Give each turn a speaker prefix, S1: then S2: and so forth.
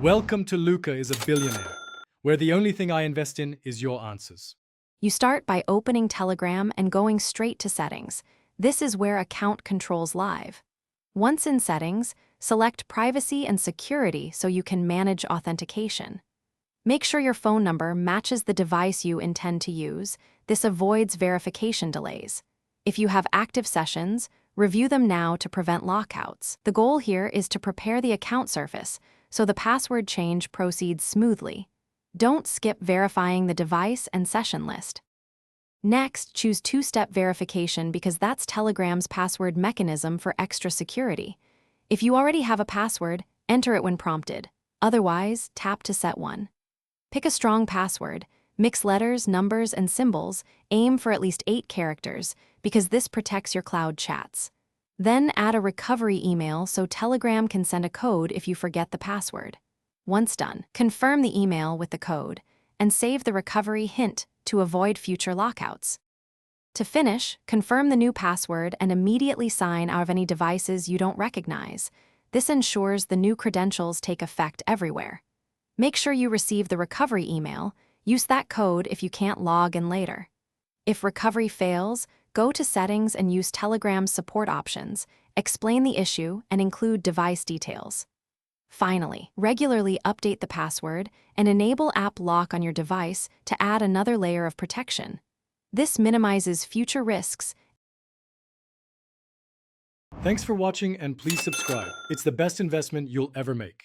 S1: Welcome to Luca is a Billionaire, where the only thing I invest in is your answers.
S2: You start by opening Telegram and going straight to Settings. This is where account controls live. Once in Settings, select Privacy and Security so you can manage authentication. Make sure your phone number matches the device you intend to use. This avoids verification delays. If you have active sessions, review them now to prevent lockouts. The goal here is to prepare the account surface so the password change proceeds smoothly. Don't skip verifying the device and session list. Next, choose two-step verification because that's Telegram's password mechanism for extra security. If you already have a password, enter it when prompted. Otherwise, tap to set one. Pick a strong password, mix letters, numbers, and symbols, aim for at least 8 characters because this protects your cloud chats. Then add a recovery email so Telegram can send a code if you forget the password. Once done, confirm the email with the code and save the recovery hint to avoid future lockouts. To finish, confirm the new password and immediately sign out of any devices you don't recognize. This ensures the new credentials take effect everywhere. Make sure you receive the recovery email. Use that code if you can't log in later. If recovery fails, go to Settings and use Telegram's support options. Explain the issue and include device details. Finally, regularly update the password and enable app lock on your device to add another layer of protection. This minimizes future risks.
S1: Thanks for watching and please subscribe. It's the best investment you'll ever make.